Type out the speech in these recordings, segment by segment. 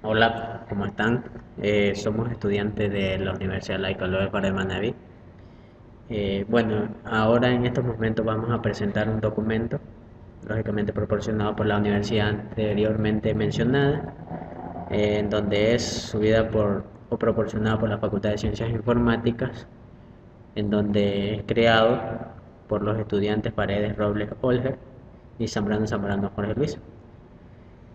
Hola, ¿cómo están? Somos estudiantes de la Universidad Laica Loyola de Manabí. Bueno, ahora en estos momentos vamos a presentar un documento, lógicamente proporcionado por la universidad anteriormente mencionada, en donde es subida por o proporcionado por la Facultad de Ciencias Informáticas, en donde es creado por los estudiantes Paredes Robles Olger y Zambrano Jorge Luis,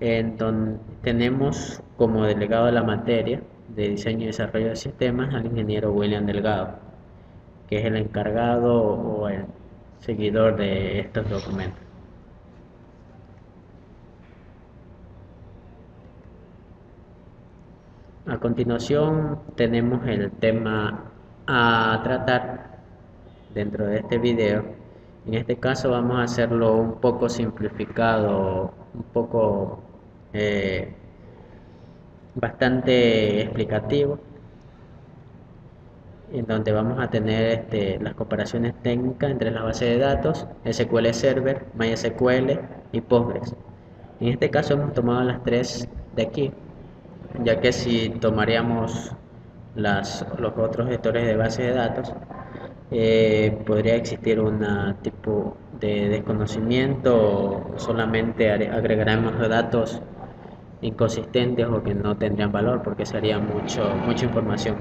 en donde tenemos como delegado de la materia de diseño y desarrollo de sistemas al ingeniero William Delgado, que es el encargado o el seguidor de estos documentos. A continuación tenemos el tema a tratar dentro de este video. En este caso vamos a hacerlo un poco simplificado, un poco eh, bastante explicativo, en donde vamos a tener las comparaciones técnicas entre las bases de datos, SQL Server, MySQL y Postgres. En este caso hemos tomado las tres de aquí, ya que si tomaríamos los otros gestores de base de datos, podría existir un tipo de desconocimiento o solamente agregaremos datos inconsistentes o que no tendrían valor porque sería mucha información.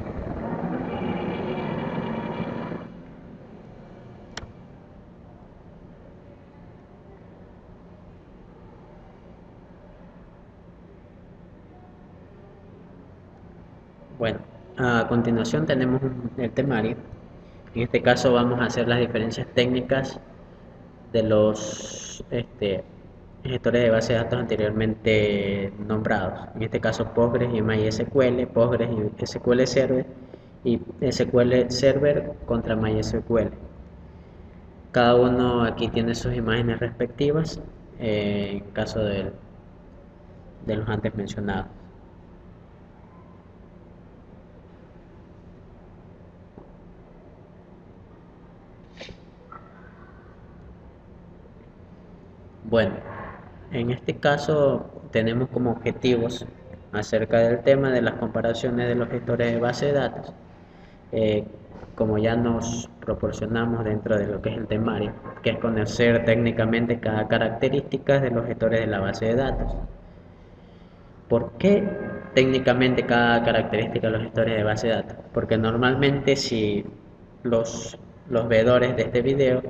Bueno, a continuación tenemos el temario. En este caso vamos a hacer las diferencias técnicas de los gestores de base de datos anteriormente nombrados. En este caso Postgres y MySQL, Postgres y SQL Server y SQL Server contra MySQL. Cada uno aquí tiene sus imágenes respectivas en caso de los antes mencionados. Bueno, en este caso tenemos como objetivos acerca del tema de las comparaciones de los gestores de base de datos. Eh, Como ya nos proporcionamos dentro de lo que es el temario, que es conocer técnicamente cada característica de los gestores de la base de datos. ¿Por qué técnicamente cada característica de los gestores de base de datos? Porque normalmente si los, los veedores de este video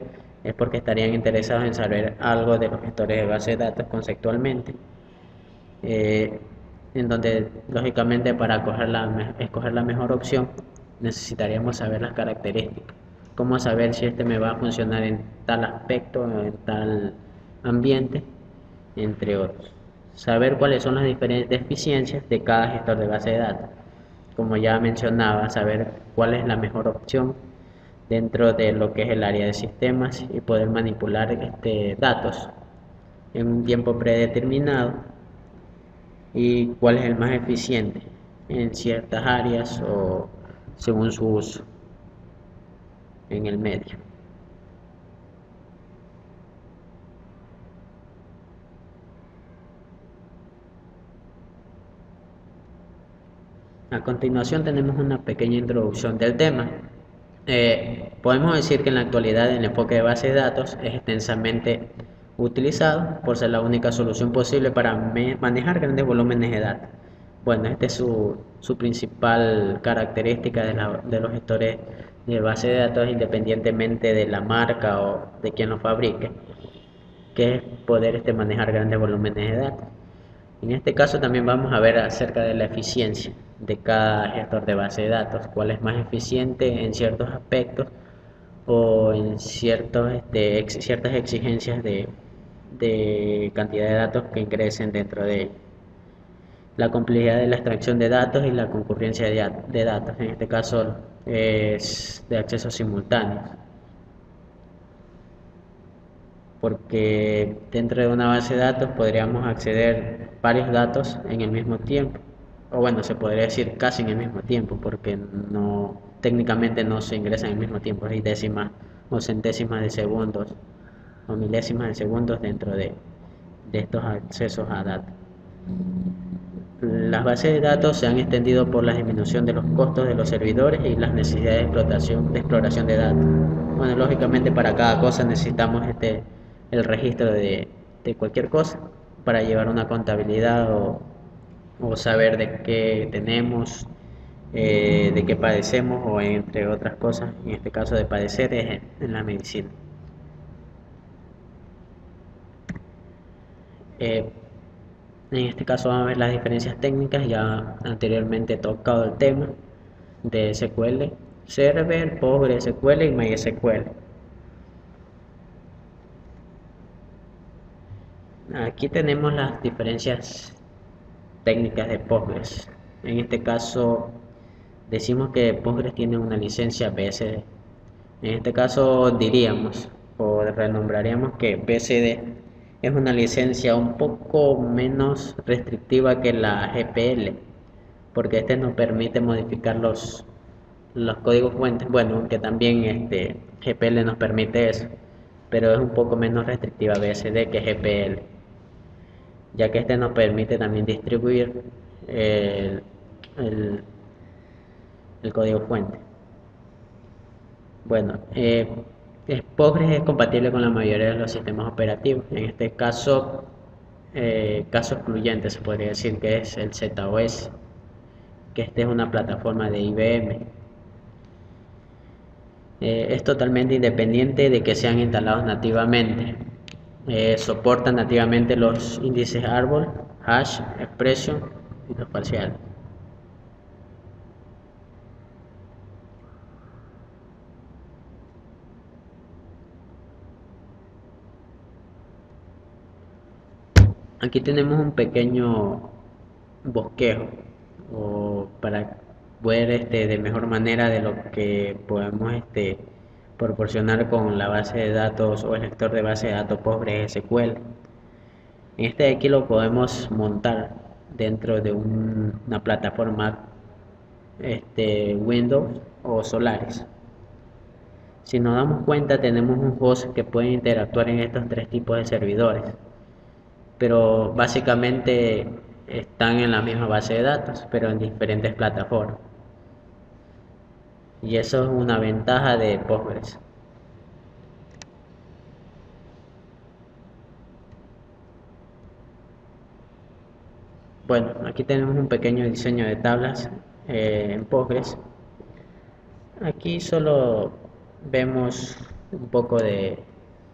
es porque estarían interesados en saber algo de los gestores de base de datos conceptualmente, eh, en donde lógicamente para escoger la mejor opción necesitaríamos saber las características. Cómo saber si este me va a funcionar en tal aspecto, en tal ambiente, entre otros. Saber cuáles son las diferentes deficiencias de cada gestor de base de datos. Como ya mencionaba, saber cuál es la mejor opción dentro de lo que es el área de sistemas y poder manipular datos en un tiempo predeterminado y cuál es el más eficiente en ciertas áreas o según su uso en el medio. A continuación tenemos una pequeña introducción del tema. Podemos decir que en la actualidad el enfoque de base de datos es extensamente utilizado por ser la única solución posible para manejar grandes volúmenes de datos. Bueno, esta es su principal característica de los gestores de base de datos independientemente de la marca o de quien lo fabrique, que es poder manejar grandes volúmenes de datos. En este caso también vamos a ver acerca de la eficiencia de cada gestor de base de datos, cuál es más eficiente en ciertos aspectos o en ciertas exigencias de cantidad de datos que ingresen dentro de él. La complejidad de la extracción de datos y la concurrencia de datos, en este caso es de acceso simultáneo, porque dentro de una base de datos podríamos acceder varios datos en el mismo tiempo, o bueno, se podría decir casi en el mismo tiempo, porque no técnicamente no se ingresan en el mismo tiempo, hay décimas o centésimas de segundos o milésimas de segundos dentro de estos accesos a datos. Las bases de datos se han extendido por la disminución de los costos de los servidores y las necesidades de exploración de datos. Bueno, lógicamente para cada cosa necesitamos el registro de cualquier cosa para llevar una contabilidad o saber de qué tenemos, de qué padecemos o entre otras cosas. En este caso de padecer es en la medicina. Eh, En este caso vamos a ver las diferencias técnicas. Ya anteriormente he tocado el tema de SQL Server, PostgreSQL y MySQL. Aquí tenemos las diferencias técnicas de Postgres. En este caso decimos que Postgres tiene una licencia BSD. En este caso diríamos o renombraríamos que BSD es una licencia un poco menos restrictiva que la GPL, porque este nos permite modificar los códigos fuentes. Bueno, que también GPL nos permite eso, pero es un poco menos restrictiva BSD que GPL, ya que este nos permite también distribuir el, el- el código fuente. Bueno, Postgres es compatible con la mayoría de los sistemas operativos. En este caso, caso excluyente se podría decir que es el ZOS, que esta es una plataforma de IBM. Es totalmente independiente de que sean instalados nativamente. Soporta nativamente los índices árbol, hash, expression y los parciales. Aquí tenemos un pequeño bosquejo para ver de mejor manera de lo que podemos proporcionar con la base de datos o el lector de base de datos PostgreSQL. En este de aquí lo podemos montar dentro de una plataforma Windows o Solaris. Si nos damos cuenta, tenemos un host que puede interactuar en estos tres tipos de servidores, pero básicamente están en la misma base de datos, pero en diferentes plataformas. Y eso es una ventaja de Postgres. Bueno, aquí tenemos un pequeño diseño de tablas en Postgres. Aquí solo vemos un poco de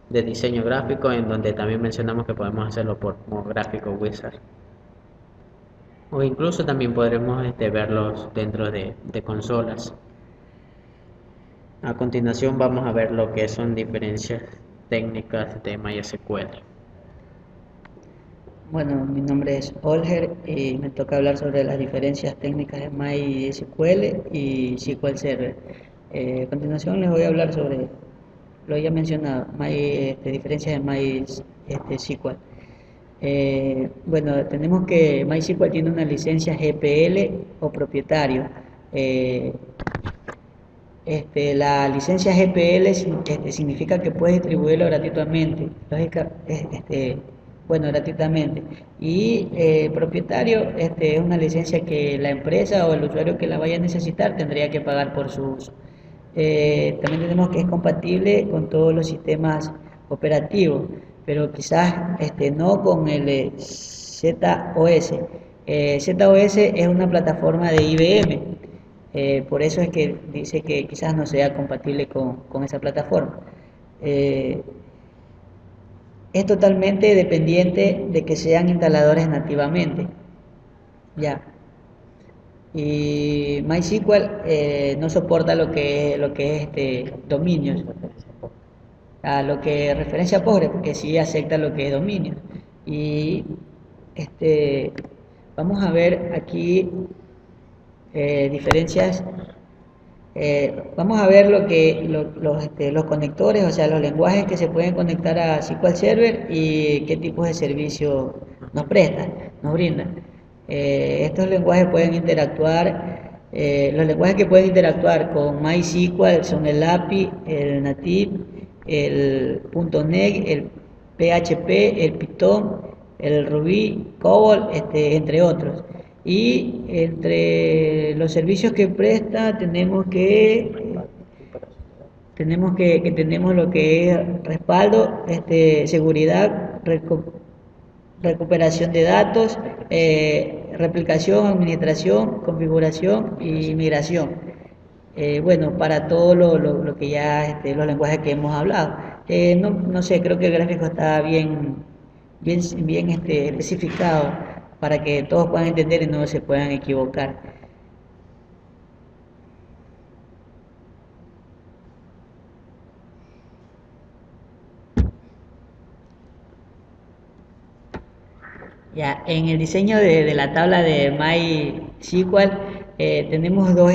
diseño gráfico, en donde también mencionamos que podemos hacerlo por gráfico wizard, o incluso también podremos verlos dentro de consolas. A continuación vamos a ver lo que son diferencias técnicas de MySQL. Bueno, mi nombre es Olger y me toca hablar sobre las diferencias técnicas de MySQL y SQL Server. A continuación les voy a hablar sobre lo ya mencionado, diferencias de MySQL. Bueno, tenemos que MySQL tiene una licencia GPL o propietario. Eh, la licencia GPL significa que puedes distribuirlo gratuitamente, bueno, gratuitamente. Y propietario es una licencia que la empresa o el usuario que la vaya a necesitar tendría que pagar por su uso. También tenemos que es compatible con todos los sistemas operativos, pero quizás no con el ZOS. ZOS es una plataforma de IBM. Por eso es que dice que quizás no sea compatible con esa plataforma. Es totalmente dependiente de que sean instaladores nativamente. Ya. Y MySQL no soporta lo que es dominios. A lo que referencia a Postgres, porque sí acepta lo que es dominio. Y este, vamos a ver aquí diferencias. Vamos a ver los conectores, o sea, los lenguajes que se pueden conectar a SQL Server y qué tipos de servicio nos prestan, nos brindan. Estos lenguajes pueden interactuar, los lenguajes que pueden interactuar con MySQL son el API, el Native, el .NET, el PHP, el Python, el Ruby, COBOL, entre otros. Y entre los servicios que presta que tenemos lo que es respaldo, seguridad, recuperación de datos, replicación, administración, configuración y migración. Bueno, para todo lo que ya, los lenguajes que hemos hablado. No sé, creo que el gráfico está bien especificado para que todos puedan entender y no se puedan equivocar. Ya, en el diseño de la tabla de MySQL tenemos dos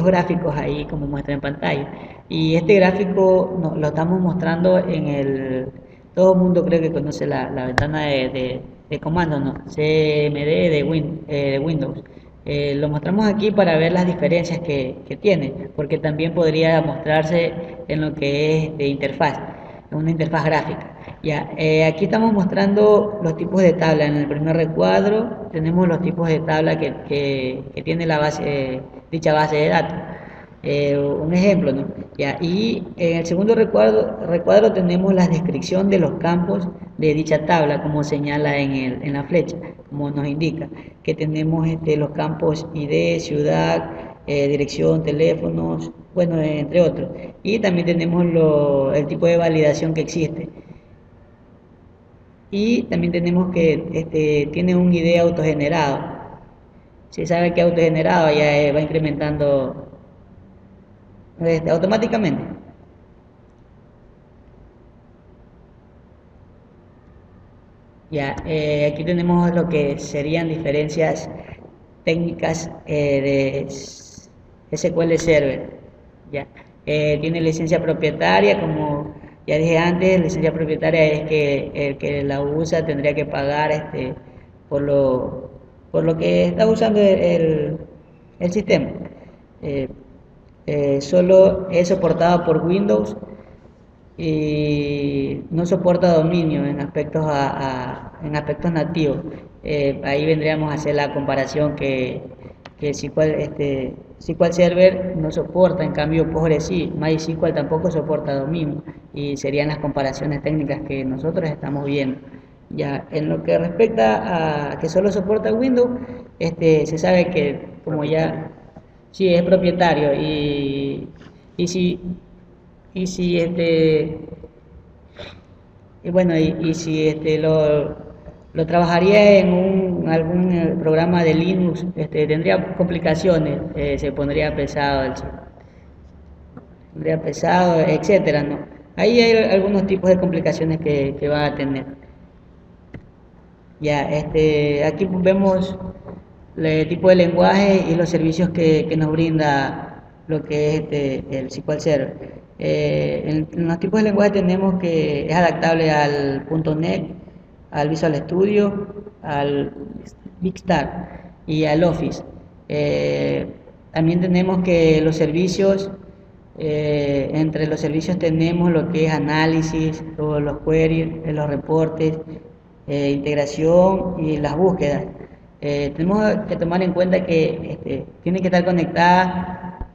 gráficos ahí como muestra en pantalla. Y este gráfico lo estamos mostrando todo el mundo creo que conoce la ventana de comandos, ¿no? CMD de Windows. Lo mostramos aquí para ver las diferencias que tiene, porque también podría mostrarse en lo que es de interfaz, en una interfaz gráfica. Ya, aquí estamos mostrando los tipos de tabla. En el primer recuadro tenemos los tipos de tabla que tiene dicha base de datos. Un ejemplo, ¿no? Ya, y en el segundo recuadro tenemos la descripción de los campos de dicha tabla, como señala en la flecha, como nos indica, que tenemos los campos ID, ciudad, dirección, teléfonos, bueno, entre otros. Y también tenemos el tipo de validación que existe. Y también tenemos que tiene un ID autogenerado. Si sabe que autogenerado ya va incrementando automáticamente. Ya, aquí tenemos lo que serían diferencias técnicas de SQL Server. Ya, tiene licencia propietaria, como ya dije antes, licencia propietaria es que el que la usa tendría que pagar por lo, por lo que está usando el sistema. Eh, Solo es soportado por Windows y no soporta dominio en en aspectos nativos. Ahí vendríamos a hacer la comparación que SQL Server no soporta, en cambio Postgres sí, MySQL tampoco soporta dominio y serían las comparaciones técnicas que nosotros estamos viendo. Ya, en lo que respecta a que solo soporta Windows, se sabe que como ya sí es propietario y si y si y bueno, y si lo trabajaría en algún programa de Linux, tendría complicaciones, se pondría pesado, etcétera, ¿no? Ahí hay algunos tipos de complicaciones que va a tener. Ya, aquí vemos el tipo de lenguaje y los servicios que nos brinda lo que es el SQL Server. En los tipos de lenguaje tenemos que es adaptable al .NET, al Visual Studio, al Big Star y al Office. También tenemos que los servicios, entre los servicios tenemos lo que es análisis, todos los queries, los reportes, integración y las búsquedas. Tenemos que tomar en cuenta que tiene que estar conectada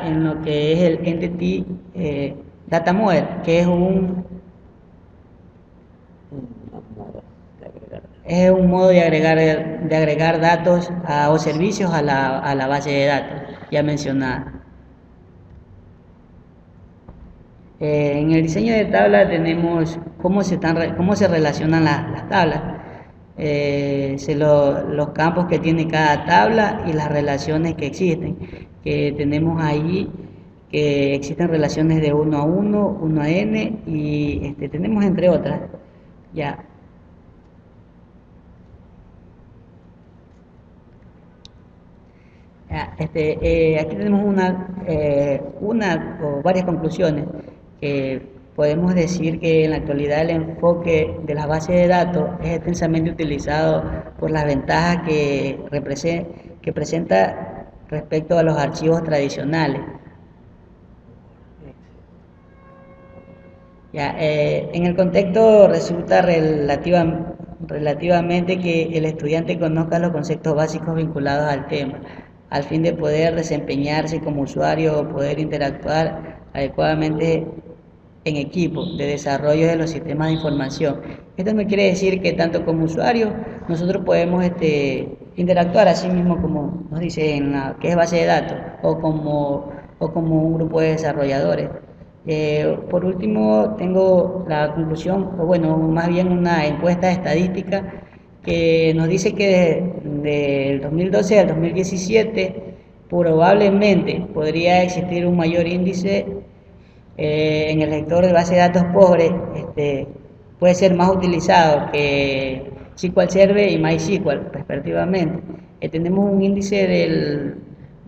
en lo que es el Entity Data Model, que es un modo de agregar datos o servicios a la base de datos ya mencionada. En el diseño de tabla tenemos cómo se relacionan las tablas, los campos que tiene cada tabla y las relaciones que existen, que tenemos ahí que existen relaciones de 1 a 1, 1 a n y tenemos entre otras. Ya. Aquí tenemos una o varias conclusiones que podemos decir que en la actualidad el enfoque de las bases de datos es extensamente utilizado por las ventajas que presenta respecto a los archivos tradicionales. Ya, en el contexto resulta relativamente que el estudiante conozca los conceptos básicos vinculados al tema, al fin de poder desempeñarse como usuario o poder interactuar adecuadamente en equipo de desarrollo de los sistemas de información. Esto no quiere decir que tanto como usuarios nosotros podemos interactuar así mismo como nos dice en la que es base de datos o como un grupo de desarrolladores. Por último, tengo la conclusión, o bueno, más bien una encuesta estadística que nos dice que del 2012 al 2017 probablemente podría existir un mayor índice en el sector de base de datos pobre, puede ser más utilizado que SQL Server y MySQL respectivamente. Tenemos un índice del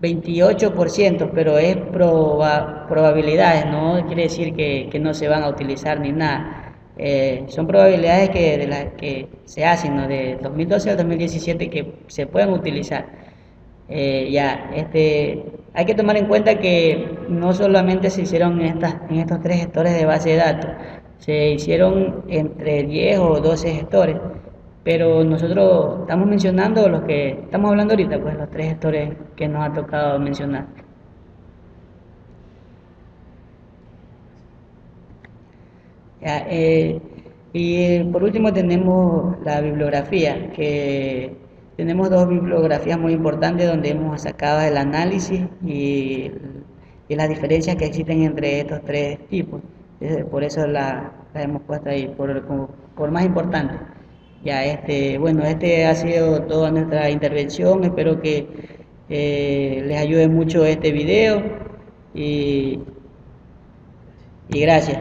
28%, pero es probabilidades, no quiere decir que no se van a utilizar ni nada. Son probabilidades de las que se hacen, ¿no? De 2012 al 2017 que se pueden utilizar. Hay que tomar en cuenta que no solamente se hicieron en estos tres gestores de base de datos, se hicieron entre 10 o 12 gestores, pero nosotros estamos mencionando los que estamos hablando ahorita, pues los tres gestores que nos ha tocado mencionar. Ya, y por último tenemos la bibliografía, que tenemos dos bibliografías muy importantes donde hemos sacado el análisis y las diferencias que existen entre estos tres tipos. Por eso la hemos puesto ahí, por más importante. Ya, bueno, ha sido toda nuestra intervención. Espero que les ayude mucho este video y, y gracias.